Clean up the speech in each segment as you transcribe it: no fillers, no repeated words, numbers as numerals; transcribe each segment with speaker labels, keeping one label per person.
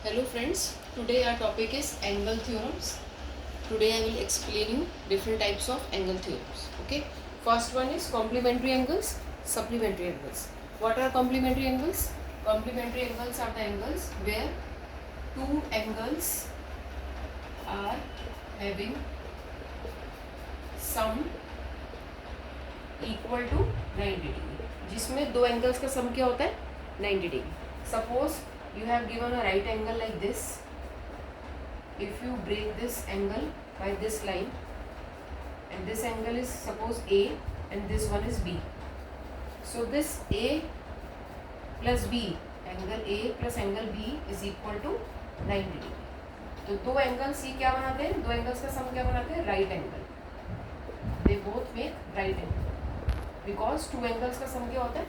Speaker 1: Hello friends, today our topic is angle theorems. Today I will explain you different types of angle theorems. Okay, first one is complementary angles, supplementary angles. What are complementary angles? Complementary angles are the angles where two angles are having sum equal to 90 degree. जिसमें दो angles का सम क्या होता है 90 degree. Suppose you have given a right angle like this. If you break this angle by this line and this angle is suppose A and this one is B, so this A plus B, angle A plus angle B is equal to 90 degree. तो दो angles ये क्या बनाते हैं, दो angles का सम क्या बनाते हैं, right angle. They both make right angle because two angles का सम क्या होता है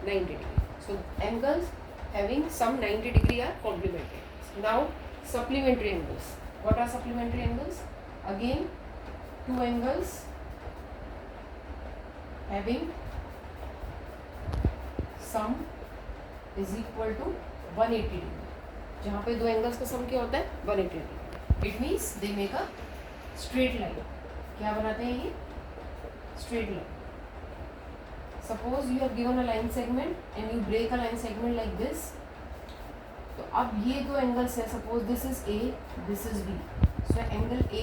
Speaker 1: 90 degree. So angles having some 90 degree are complementary angles. Now supplementary angles. What are supplementary angles? Again two angles having sum is equal to 180 degree. जहाँ पे दो angles का सम क्या होता है 180 degree. It means they make a straight line. क्या बनाते हैं ये straight line. Suppose you have given a line segment and you break a line segment like this. तो अब ये दो एंगल्स है. Suppose this is A, this is B. So angle A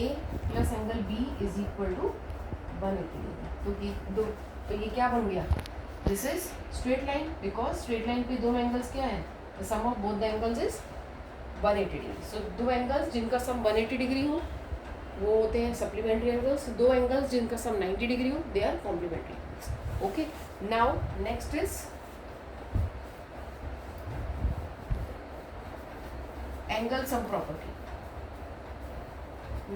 Speaker 1: plus angle B is equal to 180 degree. तो ये क्या बन गया? This is straight line because straight line पे दोनों एंगल्स क्या है? The sum of both the angles is 180 degree. So दो एंगल्स जिनका सम 180 डिग्री हो वो होते हैं सप्लीमेंट्री एंगल्स. दो एंगल्स जिनका सम 90 डिग्री हो they are complementary angles. Okay, now next is angle sum property.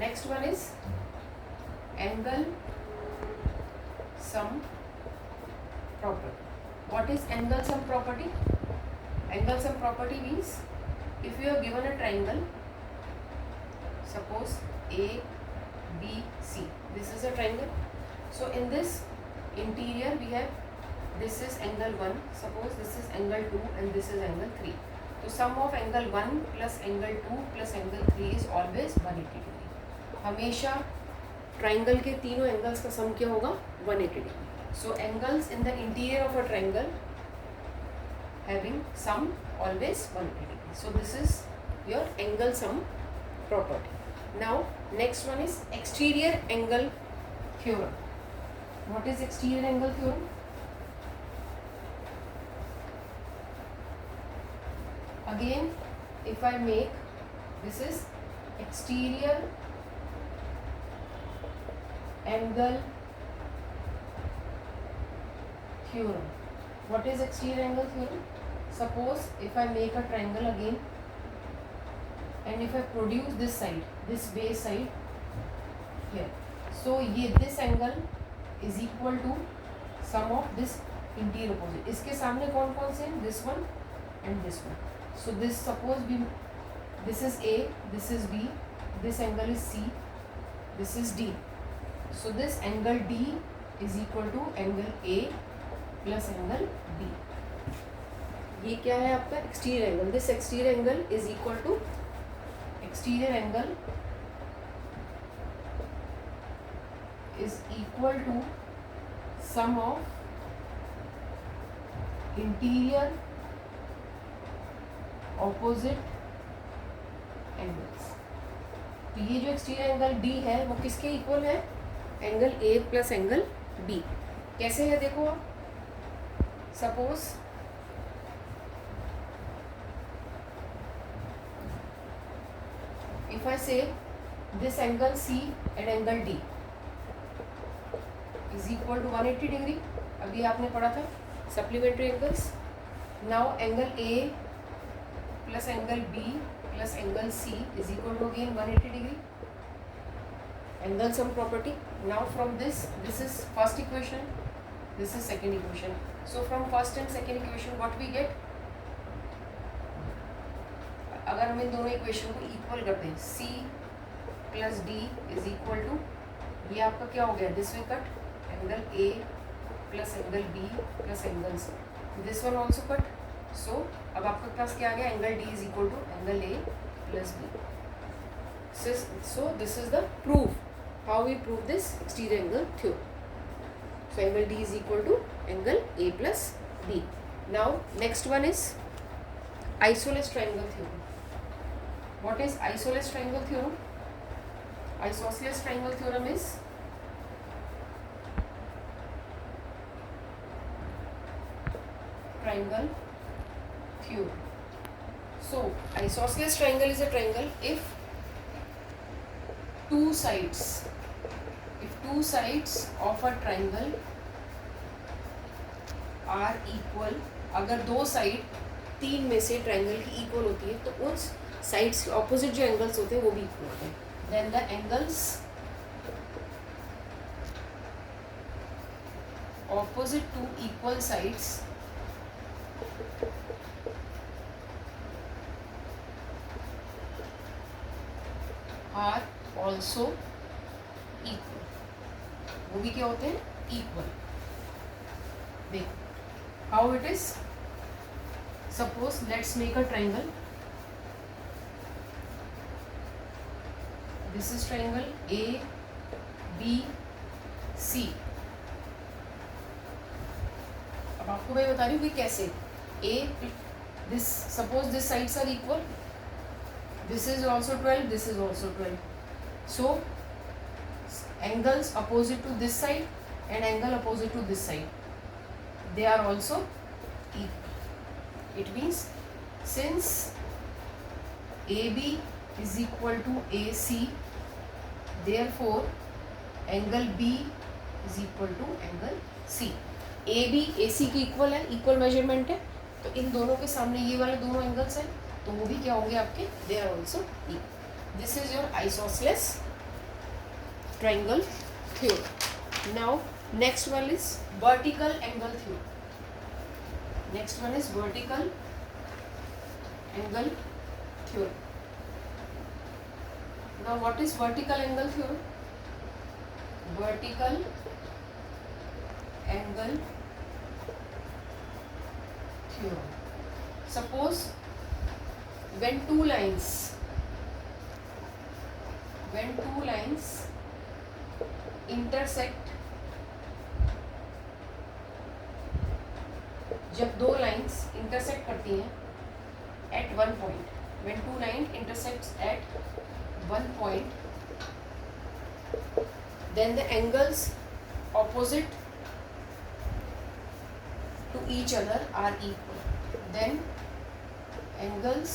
Speaker 1: Next one is angle sum property. What is angle sum property? Angle sum property means if you are given a triangle, suppose A, B, C. This is a triangle. So in this interior we have this is angle 1, suppose this is angle 2 and this is angle 3. So sum of angle 1 plus angle 2 plus angle 3 is always 180 degree. हमेशा triangle के तीनों angles का sum क्या होगा 180 degree. So angles in the interior of a triangle having sum always 180 degree. So this is your angle sum property. Now next one is exterior angle theorem. What is exterior angle theorem? Again, if I make this is exterior angle theorem. What is exterior angle theorem? Suppose if I make a triangle again and if I produce this side, this base side here, so ये this angle is equal to sum of this interior opposite. इसके सामने कौन कौन से हैं? This one and this one. So this suppose we this is A, this is B, this angle is C, this is D. So this angle D is equal to angle A plus angle B. ये क्या है आपका exterior angle. This exterior angle is equal to exterior angle is equal to sum of interior opposite angles. तो ये जो exterior angle D है वो किसके इक्वल है? Angle A plus angle B. कैसे है देखो आप. Suppose if I say this angle C and angle D is equal to 180 degree. अभी आपने पढ़ा था supplementary angles. Now angle A plus angle B plus angle C is equal to again 180 degree. Angle sum property. Now from this is first equation, this is second equation. So from first and second equation what we get? अगर हम इन दोनों equation को equal करते हैं C plus D is equal to ये आपका क्या हो गया this way cut angle A plus angle B plus angle C. This one also cut so अब आपके पास क्या आ गया, angle D is equal to angle A plus B. So this is the proof. How we prove this exterior angle theorem. So angle D is equal to angle A plus B. Now next one is isosceles triangle theorem. What is isosceles triangle theorem? Isosceles triangle theorem is triangle theorem. So isosceles triangle is a triangle if two sides of a triangle are equal. अगर दो side तीन में से triangle की equal होती है तो उस साइड्स के ऑपोजिट जो एंगल्स होते हैं वो भी इक्वल होते हैं. Then the angles opposite to equal sides are also equal. वो भी क्या होते हैं, इक्वल. देख how it is. Suppose let's make a triangle. This is triangle A B C. अब आपको मैं बता रही हूँ कि कैसे. A this suppose this sides are equal. This is also 12, this is also 12. So angles opposite to this side and angle opposite to this side, they are also equal. It means since AB is equal to AC, therefore angle B is equal to angle C. AB AC की equal है, equal measurement है, तो इन दोनों के सामने ये वाले दोनों एंगल्स हैं तो वो भी क्या होंगे आपके, they are also equal. This is your isosceles triangle theorem. Now next one is vertical angle theorem. Next one is vertical angle theorem. Now what is vertical angle theorem? Vertical angle theorem. Suppose when two lines intersect, जब दो lines intersect करती हैं at one point, when two lines intersects at one point, then the angles opposite to each other are equal. Then angles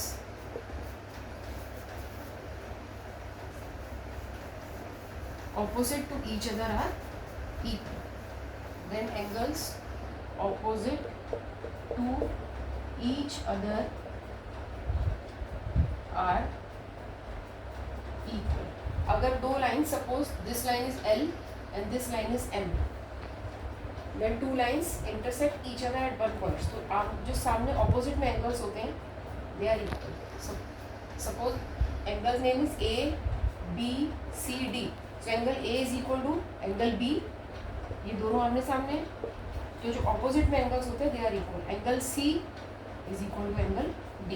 Speaker 1: opposite to each other are equal. Then angles opposite to each other are equal. अगर दो line, suppose this line is L and this line is M. When two lines intersect each other at one point, तो आप जो सामने opposite में angles होते हैं they are equal. Suppose angle name is A B C D. So angle A is equal to angle B. ये दोनों आमने सामने हैं. जो opposite में angles होते हैं they are equal. Angle C is equal to angle D.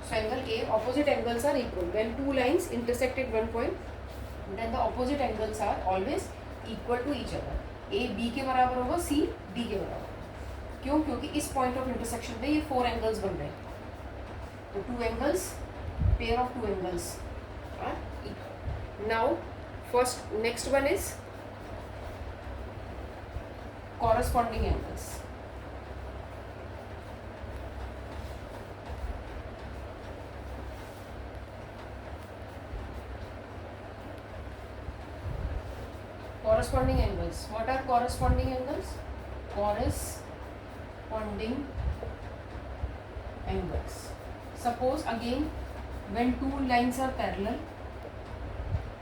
Speaker 1: So angle A, opposite angles are equal. When two lines intersect at one point, then the opposite angles are always equal to each other. A B के बराबर होगा, C D के बराबर होगा. क्यों? क्योंकि इस point of intersection पे ये 4 एंगल्स बन रहे हैं. तो 2 angles, pair of 2 angles are equal. Now first next one is corresponding angles. Corresponding angles. What are corresponding angles? Corresponding angles. Suppose again when two lines are parallel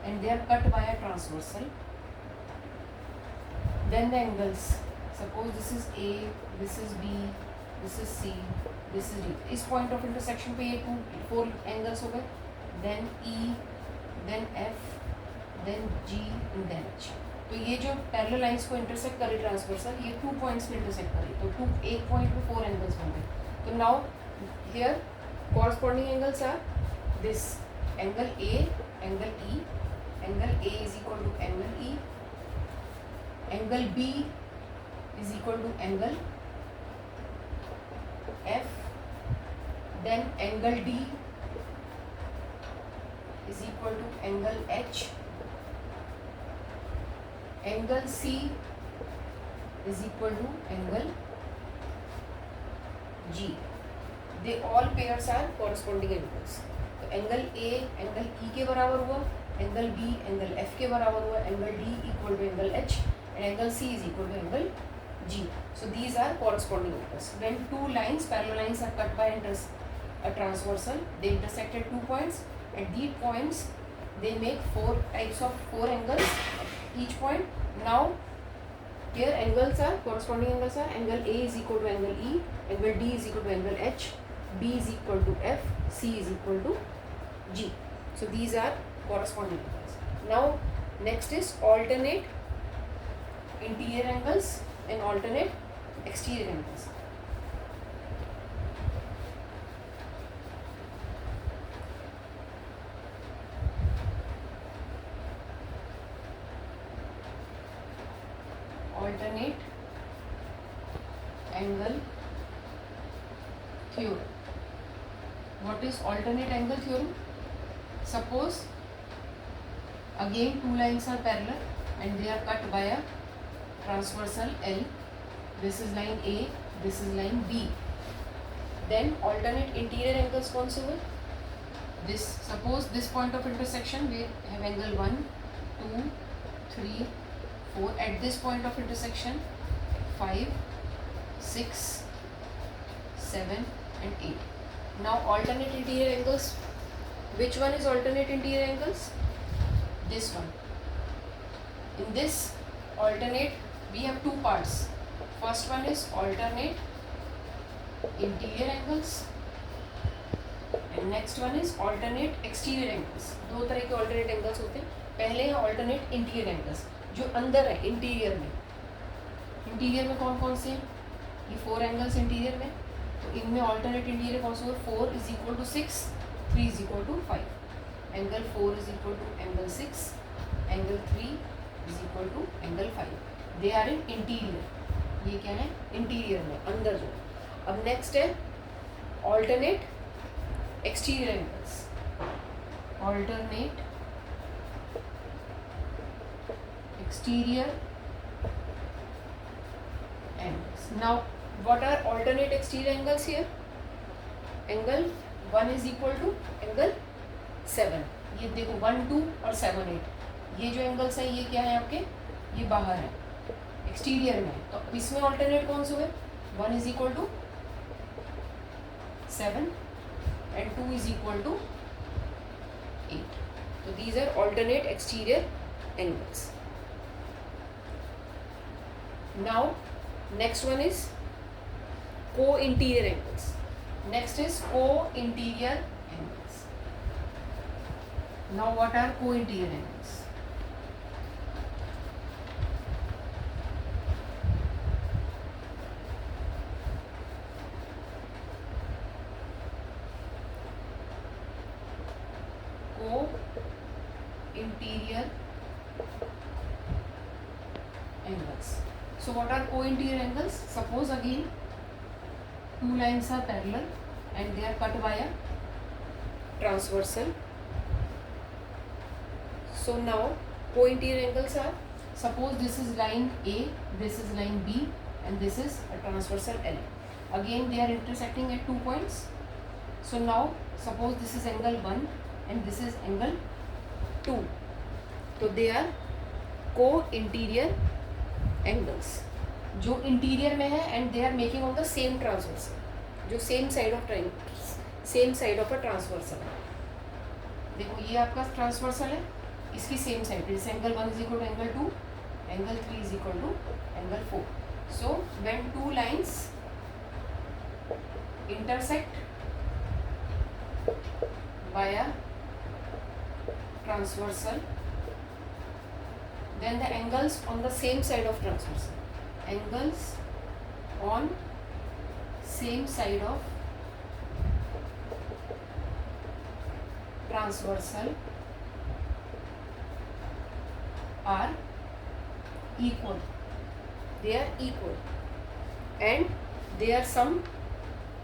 Speaker 1: and they are cut by a transversal, then the angles, suppose this is A, this is B, this is C, this is D. इस point of intersection पे ये 4 angles हो गए. Then E, then F, then G and then H. तो ये जो parallel lines को intersect करे ट्रांसवर्सल, ये 2 पॉइंट्स में इंटरसेक्ट करे तो एक पॉइंट पे 4 एंगल्स बन गए. तो now here corresponding angles are this angle A, angle E. Angle A is equal to angle E. Angle B is equal to angle F. Then angle D is equal to angle H. Angle C is equal to angle G. They all pairs are corresponding angles. तो angle A angle E के बराबर हुआ, angle B angle F के बराबर हुआ, angle D equal to angle H and angle C is equal to angle G. So these are corresponding angles. When two lines, parallel lines, are cut by a transversal, they intersect at 2 points. At these points, they make four angles at each point. Now, here angles are corresponding angles are angle A is equal to angle E, angle D is equal to angle H, B is equal to F, C is equal to G. So these are corresponding angles. Now, next is alternate interior angles and alternate exterior angles. Alternate angle theorem. What is alternate angle theorem? Suppose again two lines are parallel and they are cut by a transversal L. This is line A, this is line B. Then alternate interior angles कौन से हुए? This, suppose this point of intersection we have angle 1, 2, 3, 4. At this point of intersection 5, 6, 7 and 8. Now alternate interior angles. Which one is alternate interior angles? This one. In this alternate we have two parts. First one is alternate interior angles and next one is alternate exterior angles. दो तरह के alternate angles होते हैं. पहले है alternate interior angles जो अंदर है इंटीरियर में. इंटीरियर में कौन कौन से हैं? ये 4 angles इंटीरियर में. तो इनमें alternate इंटीरियर कौन से हुए? 4 is equal to 6, 3 is equal to 5. Angle 4 is equal to angle 6, angle 3 is equal to angle 5. They are in interior. ये क्या है? इंटीरियर में, अंदर जो. अब नेक्स्ट है alternate exterior angles. Alternate exterior angles. Now, what are alternate exterior angles here? Angle 1 is equal to angle 7. ये देखो 1, 2 और 7, 8. ये जो एंगल्स है ये क्या है आपके? ये बाहर है, एक्सटीरियर में. तो इसमें ऑल्टरनेट कौन से हुए? 1 is equal to 7 and 2 is equal to 8. So these are alternate exterior angles. Now next one is co-interior angles. Next is co-interior angles. Now what are co-interior angles? Co-interior angles. So what are co-interior angles? Suppose again two lines are parallel and they are cut by a transversal. So now co-interior angles are, suppose this is line A, this is line B and this is a transversal L. Again they are intersecting at 2 points. So now suppose this is angle 1 and this is angle 2. So they are co-interior angles जो interior में है and they are making on the same transversal, जो same side of a transversal है. देखो ये आपका transversal है, इसकी सेम साइड, जैसे angle 1 is equal to angle 2, angle 3 is equal to angle 4. So when two lines intersect via transversal, then the angles on the same side of transversal, angles on same side of transversal are equal. They are equal and their sum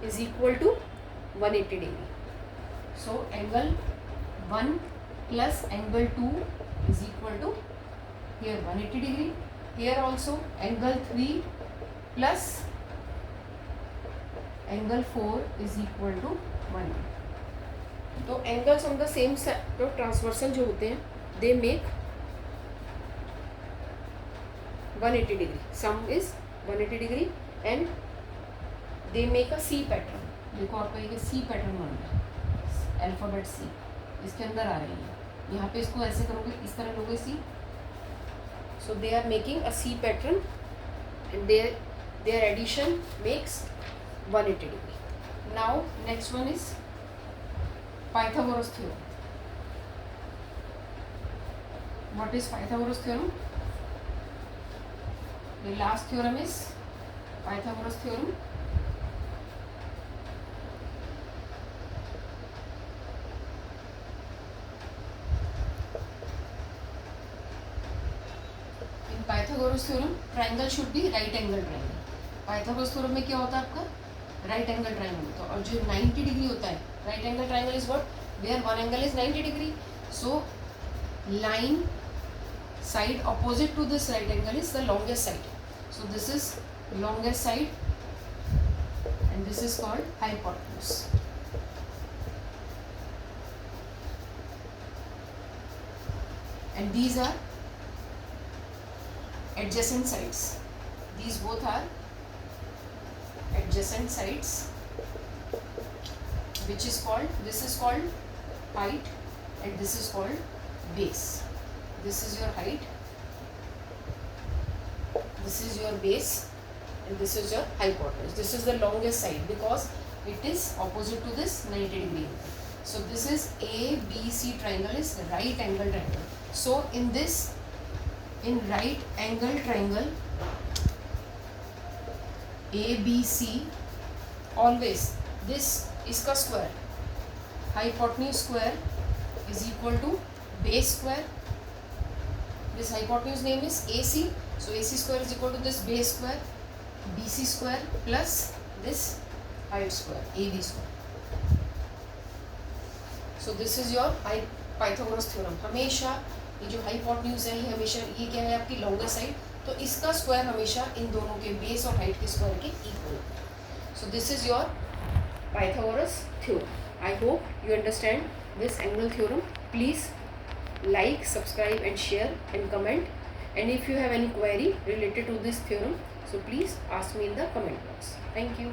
Speaker 1: is equal to 180 degree. So angle 1 plus angle 2 is equal to here 180 degree. Here also angle 3 plus angle 4 is equal to 1. तो angles on the same side of transversal जो होते हैं they make 180 degree. Sum is 180 degree and they make a C pattern. देखो आपका ये C pattern बन रहा है, अल्फाबेट C इसके अंदर आ रही है. यहाँ पे इसको ऐसे करोगे, इस तरह लोगे C. So they are making a C pattern and their addition makes 180 degree. Now next one is Pythagoras theorem. What is Pythagoras theorem? The last theorem is Pythagoras theorem. In Pythagoras theorem, triangle should be right angle triangle. Pythagoras theorem में क्या होता है आपका right angle triangle होता है और जो 90 degree होता है right angle triangle is what? Where one angle is 90 degree. So line side opposite to this right angle is the longest side. So this is longest side and this is called hypotenuse. And these are adjacent sides. These both are adjacent sides, which is called, this is called height and this is called base. This is your height, this is your base and this is your hypotenuse. This is the longest side because it is opposite to this 90 degree. So this is ABC triangle is right angle triangle. So in this, in right angle triangle ABC, always this इसका square, hypotenuse square is equal to base square. This hypotenuse name is AC, so AC square is equal to this base square, BC square plus this height square, AB square. So this is your Pythagoras theorem. हमेशा ये जो hypotenuse है ये हमेशा ये क्या है आपकी longest side, तो इसका square हमेशा इन दोनों के base और height के square के equal. So this is your Pythagoras theorem. I hope you understand this angle theorem. Please like, subscribe and share and comment. And if you have any query related to this theorem, so please ask me in the comment box. Thank you.